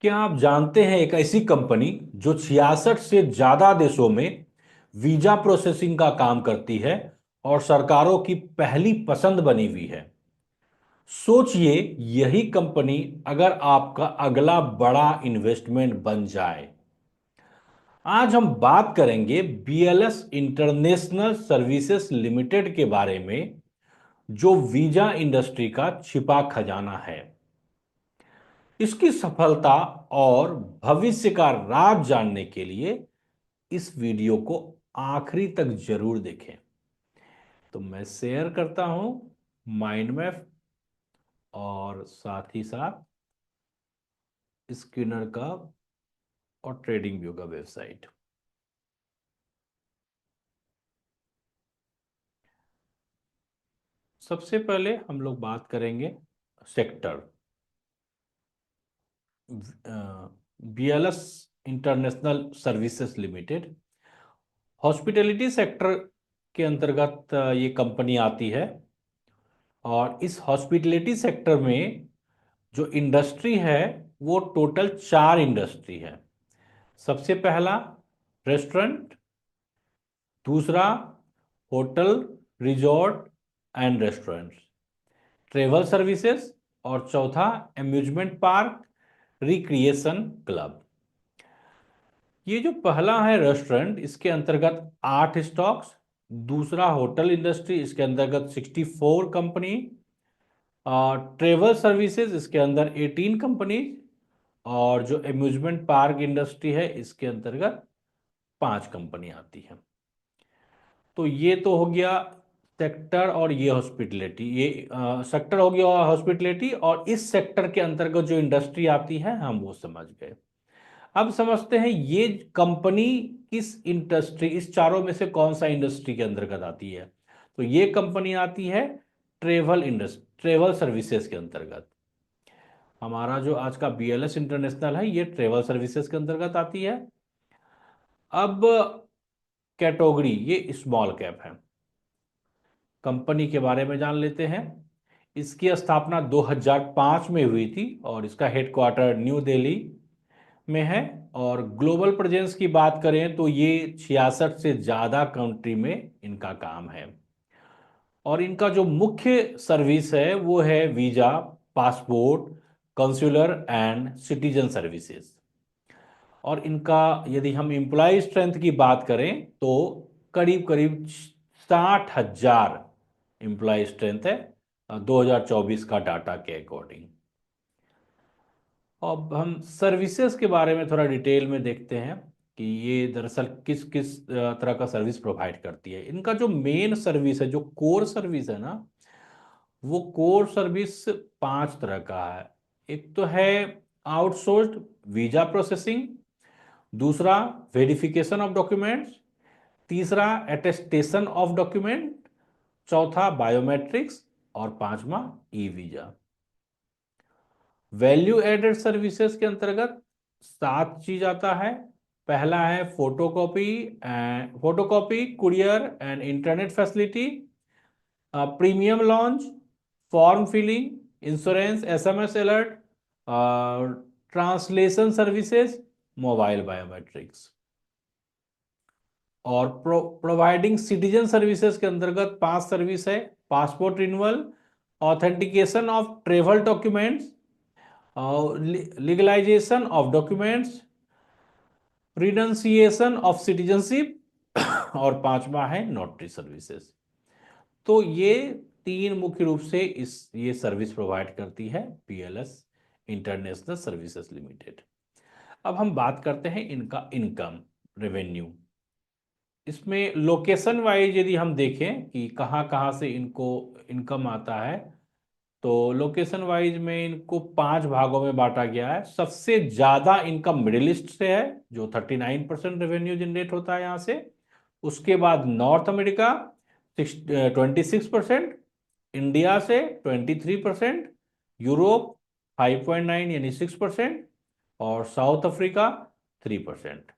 क्या आप जानते हैं एक ऐसी कंपनी जो 66 से ज्यादा देशों में वीजा प्रोसेसिंग का काम करती है और सरकारों की पहली पसंद बनी हुई है। सोचिए, यही कंपनी अगर आपका अगला बड़ा इन्वेस्टमेंट बन जाए। आज हम बात करेंगे बीएलएस इंटरनेशनल सर्विसेज लिमिटेड के बारे में, जो वीजा इंडस्ट्री का छिपा खजाना है। इसकी सफलता और भविष्य का राज जानने के लिए इस वीडियो को आखिरी तक जरूर देखें। तो मैं शेयर करता हूं माइंड मैप और साथ ही साथ स्किनर का और ट्रेडिंग व्यू का वेबसाइट। सबसे पहले हम लोग बात करेंगे sector BLS international services limited. Hospitality sector के अंतर्गत ये कंपनी आती है। और इस हॉस्पिटैलिटी सेक्टर में जो इंडस्ट्री है वो टोटल 4 इंडस्ट्री है। सबसे पहला रेस्टोरेंट, दूसरा hotel resort and restaurants, travel services, और चौथा अम्यूजमेंट पार्क रिक्रिएशन क्लब। ये जो पहला है रेस्टोरेंट, इसके अंतर्गत 8 स्टॉक्स। दूसरा होटल इंडस्ट्री, इसके अंतर्गत 64 कंपनी। ट्रेवल सर्विसेज, इसके अंदर 18 कंपनी। और जो अम्यूजमेंट पार्क इंडस्ट्री है, इसके अंतर्गत 5 कंपनी आती है। तो ये तो हो गया सेक्टर, और ये हॉस्पिटलिटी, ये सेक्टर हो गया हॉस्पिटलिटी, और इस सेक्टर के अंतर्गत जो इंडस्ट्री आती है हम वो समझ गए। अब समझते हैं ये कंपनी किस इंडस्ट्री, इस चारों में से कौन सा इंडस्ट्री के अंतर्गत आती है। तो ये कंपनी आती है ट्रेवल इंडस्ट्री, ट्रेवल सर्विसेज के अंतर्गत। हमारा जो आज का बीएलएस इंटरनेशनल है ये ट्रेवल सर्विसेज के अंतर्गत आती है। अब कैटेगरी ये स्मॉल कैप है। कंपनी के बारे में जान लेते हैं। इसकी स्थापना 2005 में हुई थी और इसका हेडक्वार्टर न्यू दिल्ली में है। और ग्लोबल प्रेजेंस की बात करें तो ये 66 से ज़्यादा कंट्री में इनका काम है। और इनका जो मुख्य सर्विस है वो है visa, passport, consular and citizen services. और इनका यदि हम एम्प्लॉय स्ट्रेंथ की बात करें तो करीब करीब 60,000 एम्प्लॉय स्ट्रेंथ है 2024 का डाटा के अकॉर्डिंग। अब हम सर्विसेज के बारे में थोड़ा डिटेल में देखते हैं कि ये दरअसल किस किस तरह का सर्विस प्रोवाइड करती है। इनका जो मेन सर्विस है, जो कोर सर्विस है ना, वो कोर सर्विस 5 तरह का है। एक तो है आउटसोर्स्ड वीजा प्रोसेसिंग, दूसरा वेरिफिकेशन ऑफ डॉक्यूमेंट्स, तीसरा अटेस्टेशन ऑफ डॉक्यूमेंट, चौथा बायोमेट्रिक्स, और पांचवा e visa. Value added services के अंतर्गत 7 चीज आता है। पहला है photocopy courier and internet facility, premium lounge, form filling, insurance, SMS alert, translation services, mobile biometrics. और प्रोवाइडिंग सिटीजन सर्विसेज के अंतर्गत 5 सर्विस है। Passport renewal, authentication of travel documents, legalisation of documents, renunciation of citizenship और पांचवा है notary services. तो ये 3 मुख्य रूप से ये सर्विस प्रोवाइड करती है पीएलएस इंटरनेशनल सर्विसेज लिमिटेड। अब हम बात करते हैं इनका इनकम रेवेन्यू। इसमें लोकेशन वाइज यदि हम देखें कि कहाँ कहाँ से इनको इनकम आता है, तो लोकेशन वाइज में इनको 5 भागों में बांटा गया है। सबसे ज्यादा इनकम मिडिल ईस्ट से है, जो 39% रेवेन्यू जनरेट होता है यहाँ से। उसके बाद नॉर्थ अमेरिका 26%, इंडिया से 23%, यूरोप 5.9 यानी 6%, और साउथ अफ्रीका 3%।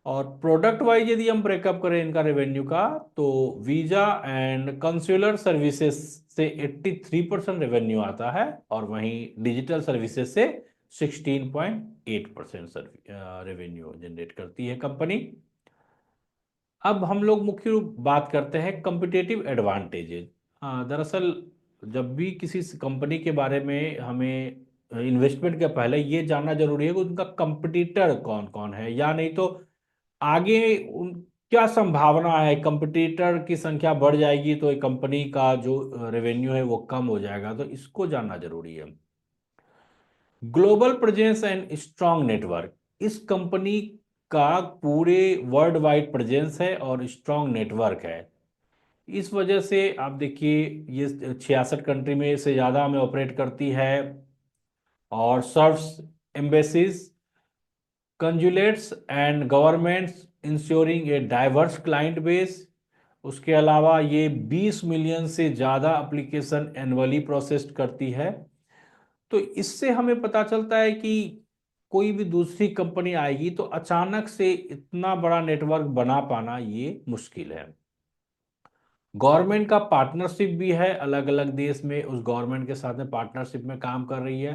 और प्रोडक्ट वाइज यदि हम ब्रेकअप करें इनका रेवेन्यू का, तो वीजा एंड कंसुलर सर्विसेज से 83% रेवेन्यू आता है, और वहीं डिजिटल सर्विसेज से 16.8% रेवेन्यू जनरेट करती है कंपनी। अब हम लोग मुख्य रूप बात करते हैं कम्पिटेटिव एडवांटेजेस। दरअसल जब भी किसी कंपनी के बारे में हमें इन्वेस्टमेंट के पहले ये जानना जरूरी है कि उनका कंपटीटर कौन कौन है, या नहीं तो आगे उन क्या संभावना है, कंपटीटर की संख्या बढ़ जाएगी तो एक कंपनी का जो रेवेन्यू है वो कम हो जाएगा, तो इसको जानना जरूरी है। Global presence and strong network, इस कंपनी का पूरे वर्ल्ड वाइड प्रेजेंस है और स्ट्रांग नेटवर्क है। इस वजह से आप देखिए ये 66 कंट्री में से ज़्यादा में ऑपरेट करती है और serves embassies, consulates and governments, insuring a diverse client base. उसके अलावा ये 20 मिलियन से ज़्यादा एप्लीकेशन एनुअली प्रोसेस करती है। तो इससे हमें पता चलता है कि कोई भी दूसरी कंपनी आएगी तो अचानक से इतना बड़ा नेटवर्क बना पाना ये मुश्किल है। गवर्नमेंट का पार्टनरशिप भी है, अलग अलग देश में उस गवर्नमेंट के साथ में पार्टनरशिप में काम कर रही है।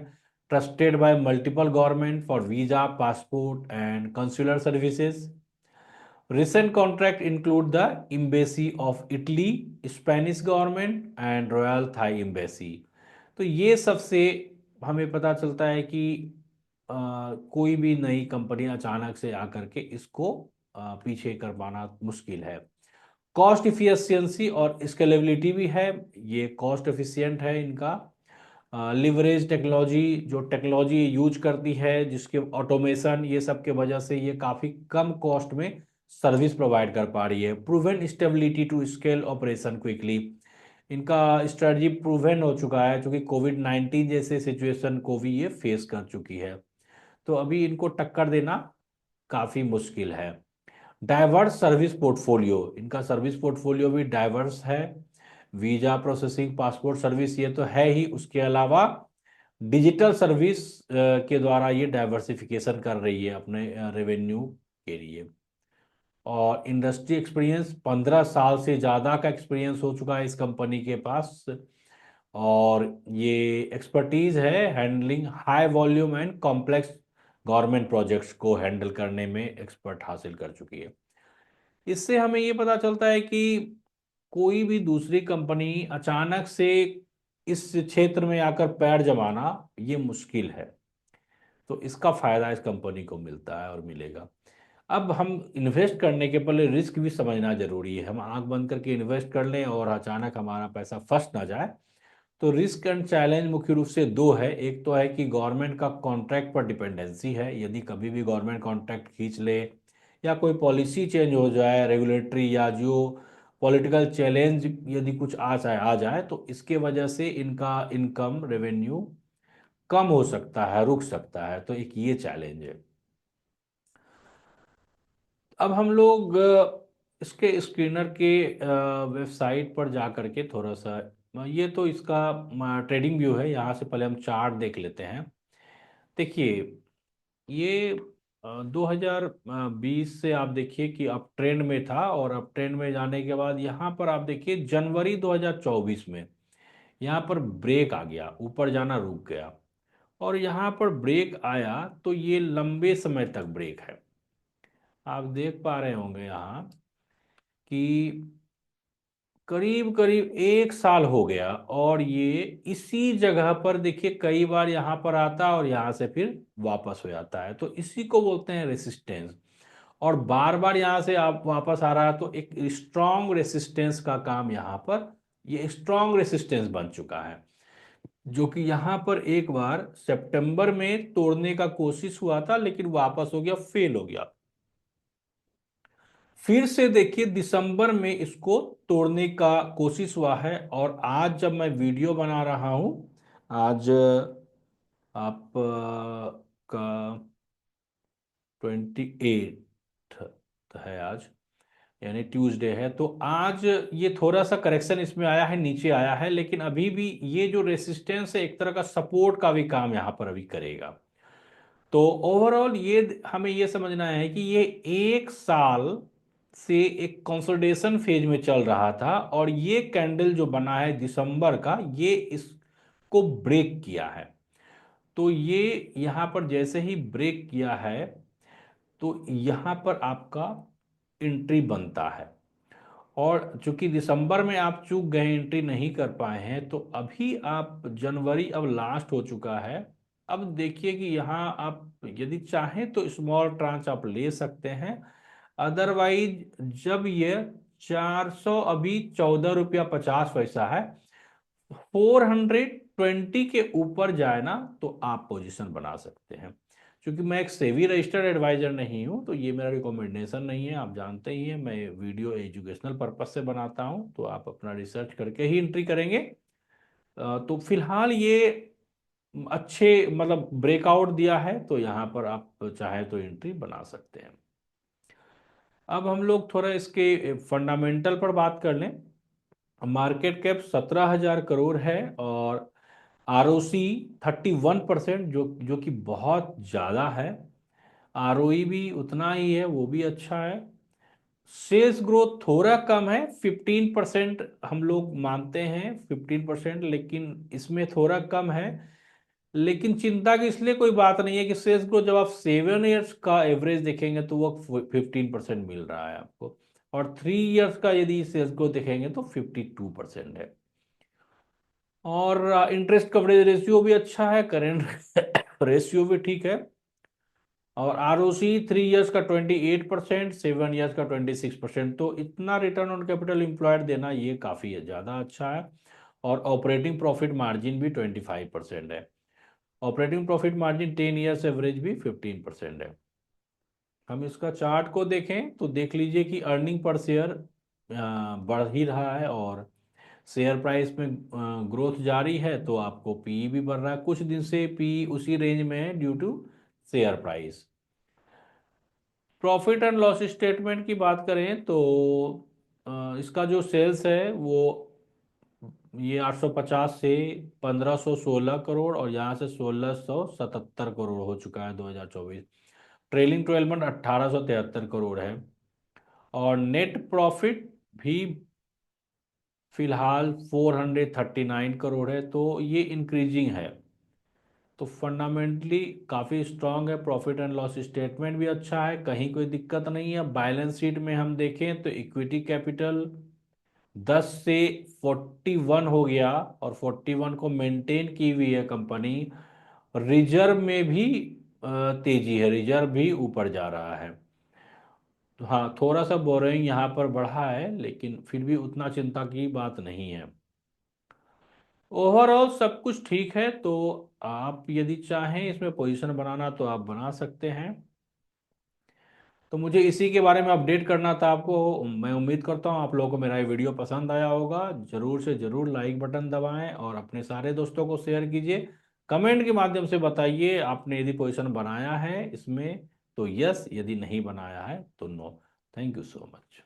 Trusted bye multiple government for visa, passport and consular services. Recent contract include the Embassy of Italy, Spanish government and Royal Thai Embassy। तो ये सबसे हमें पता चलता है कि कोई भी नई कंपनी अचानक से आकर के इसको पीछे कर पाना मुश्किल है। कॉस्ट इफिशियंसी और स्केलेबिलिटी भी है, ये कॉस्ट एफिशिएंट है इनका। लिवरेज टेक्नोलॉजी, जो टेक्नोलॉजी यूज करती है जिसके ऑटोमेशन ये सब के वजह से ये काफ़ी कम कॉस्ट में सर्विस प्रोवाइड कर पा रही है। Proven stability to scale operation quickly, इनका स्ट्रेटजी प्रूवन हो चुका है क्योंकि कोविड-19 जैसे सिचुएशन को भी ये फेस कर चुकी है, तो अभी इनको टक्कर देना काफ़ी मुश्किल है। डाइवर्स सर्विस पोर्टफोलियो, इनका सर्विस पोर्टफोलियो भी डाइवर्स है। वीजा प्रोसेसिंग, पासपोर्ट सर्विस ये तो है ही, उसके अलावा डिजिटल सर्विस के द्वारा ये डाइवर्सिफिकेशन कर रही है अपने रेवेन्यू के लिए। और इंडस्ट्री एक्सपीरियंस, 15 साल से ज़्यादा का एक्सपीरियंस हो चुका है इस कंपनी के पास। और ये एक्सपर्टीज है handling high volume and complex government projects को हैंडल करने में एक्सपर्ट हासिल कर चुकी है। इससे हमें ये पता चलता है कि कोई भी दूसरी कंपनी अचानक से इस क्षेत्र में आकर पैर जमाना ये मुश्किल है, तो इसका फायदा इस कंपनी को मिलता है और मिलेगा। अब हम इन्वेस्ट करने के पहले रिस्क भी समझना जरूरी है। हम आंख बंद करके इन्वेस्ट कर लें और अचानक हमारा पैसा फंस ना जाए। तो रिस्क एंड चैलेंज मुख्य रूप से दो है। एक तो है कि गवर्नमेंट का कॉन्ट्रैक्ट पर डिपेंडेंसी है, यदि कभी भी गवर्नमेंट कॉन्ट्रैक्ट खींच ले या कोई पॉलिसी चेंज हो जाए रेगुलेटरी, या जो पॉलिटिकल चैलेंज यदि कुछ आ जाए तो इसके वजह से इनका इनकम रेवेन्यू कम हो सकता है, रुक सकता है, तो एक ये चैलेंज है। अब हम लोग इसके स्क्रीनर के वेबसाइट पर जा करके थोड़ा सा ये तो इसका ट्रेडिंग व्यू है, यहाँ से पहले हम चार्ट देख लेते हैं। देखिए ये 2020 से आप देखिए कि अप ट्रेंड में था, और अप ट्रेंड में जाने के बाद यहाँ पर आप देखिए जनवरी 2024 में यहाँ पर ब्रेक आ गया, ऊपर जाना रुक गया, और यहाँ पर ब्रेक आया तो ये लंबे समय तक ब्रेक है। आप देख पा रहे होंगे यहाँ कि करीब करीब 1 साल हो गया, और ये इसी जगह पर देखिए कई बार यहाँ पर आता और यहाँ से फिर वापस हो जाता है, तो इसी को बोलते हैं रेसिस्टेंस। और बार बार यहाँ से आप वापस आ रहा है तो एक स्ट्रॉन्ग रेसिस्टेंस का काम यहाँ पर, ये स्ट्रॉन्ग रेसिस्टेंस बन चुका है, जो कि यहाँ पर एक बार सितंबर में तोड़ने का कोशिश हुआ था लेकिन वापस हो गया, फेल हो गया। फिर से देखिए दिसंबर में इसको तोड़ने का कोशिश हुआ है, और आज जब मैं वीडियो बना रहा हूं, आज आप का 28 है आज, यानी ट्यूसडे है, तो आज ये थोड़ा सा करेक्शन इसमें आया है, नीचे आया है, लेकिन अभी भी ये जो रेसिस्टेंस है एक तरह का सपोर्ट का भी काम यहाँ पर अभी करेगा। तो ओवरऑल ये हमें ये समझना है कि ये 1 साल से एक कंसोलिडेशन फेज में चल रहा था, और ये कैंडल जो बना है दिसंबर का, ये इसको ब्रेक किया है। तो ये यहाँ पर जैसे ही ब्रेक किया है तो यहाँ पर आपका एंट्री बनता है। और चूंकि दिसंबर में आप चूक गए, एंट्री नहीं कर पाए हैं, तो अभी आप जनवरी अब लास्ट हो चुका है। अब देखिए कि यहाँ आप यदि चाहें तो स्मॉल ट्रांच आप ले सकते हैं। अदरवाइज जब ये 400 अभी 14 रुपया 50 पैसा है, 420 के ऊपर जाए ना तो आप पोजीशन बना सकते हैं। क्योंकि मैं एक सेवी रजिस्टर्ड एडवाइजर नहीं हूं, तो ये मेरा रिकमेंडेशन नहीं है, आप जानते ही हैं मैं वीडियो एजुकेशनल पर्पज से बनाता हूं, तो आप अपना रिसर्च करके ही एंट्री करेंगे। तो फिलहाल ये अच्छे मतलब ब्रेकआउट दिया है, तो यहाँ पर आप चाहे तो एंट्री बना सकते हैं। अब हम लोग थोड़ा इसके फंडामेंटल पर बात कर लें। मार्केट कैप 17,000 करोड़ है और आरओसी 31%, जो कि बहुत ज़्यादा है। आरओई भी उतना ही है, वो भी अच्छा है। सेल्स ग्रोथ थोड़ा कम है, 15% हम लोग मानते हैं, 15%, लेकिन इसमें थोड़ा कम है। लेकिन चिंता की इसलिए कोई बात नहीं है कि सेल्स ग्रोथ जब आप 7 ईयर्स का एवरेज देखेंगे तो वो 15% मिल रहा है आपको, और 3 ईयर्स का यदि सेल्स ग्रोथ देखेंगे तो 52% है। और इंटरेस्ट कवरेज रेशियो भी अच्छा है, करेंट रेशियो भी ठीक है। और आरओसी 3 ईयर्स का 28%, 7 ईयर्स का 26%, तो इतना रिटर्न ऑन कैपिटल एम्प्लॉयड देना ये काफ़ी ज़्यादा अच्छा है। और ऑपरेटिंग प्रॉफिट मार्जिन भी 25% है। Operating profit margin 10 years average भी 15% है। हम इसका चार्ट को देखें तो देख लीजिए कि अर्निंग पर शेयर बढ़ ही रहा है, और शेयर प्राइस में ग्रोथ जारी है, तो आपको पीई भी बढ़ रहा है। कुछ दिन से पीई उसी रेंज में है due to share price. Profit and loss statement की बात करें तो इसका जो सेल्स है वो ये 850 से 1516 करोड़, और यहाँ से 1677 करोड़ हो चुका है 2024। ट्रेलिंग 12 मंथ 1873 करोड़ है। और नेट प्रॉफिट भी फिलहाल 439 करोड़ है, तो ये इंक्रीजिंग है। तो फंडामेंटली काफ़ी स्ट्रांग है। प्रॉफिट एंड लॉस स्टेटमेंट भी अच्छा है, कहीं कोई दिक्कत नहीं है। बैलेंस शीट में हम देखें तो इक्विटी कैपिटल 10 से 41 हो गया, और 41 को मेंटेन की हुई है कंपनी। रिजर्व में भी तेजी है, रिजर्व भी ऊपर जा रहा है। तो हाँ, थोड़ा सा बोरोइंग यहाँ पर बढ़ा है, लेकिन फिर भी उतना चिंता की बात नहीं है। ओवरऑल सब कुछ ठीक है, तो आप यदि चाहें इसमें पोजीशन बनाना तो आप बना सकते हैं। तो मुझे इसी के बारे में अपडेट करना था आपको। मैं उम्मीद करता हूँ आप लोगों को मेरा ये वीडियो पसंद आया होगा। जरूर से जरूर लाइक बटन दबाएं और अपने सारे दोस्तों को शेयर कीजिए। कमेंट के माध्यम से बताइए आपने यदि पोजीशन बनाया है इसमें तो यस, यदि नहीं बनाया है तो no. Thank you so much.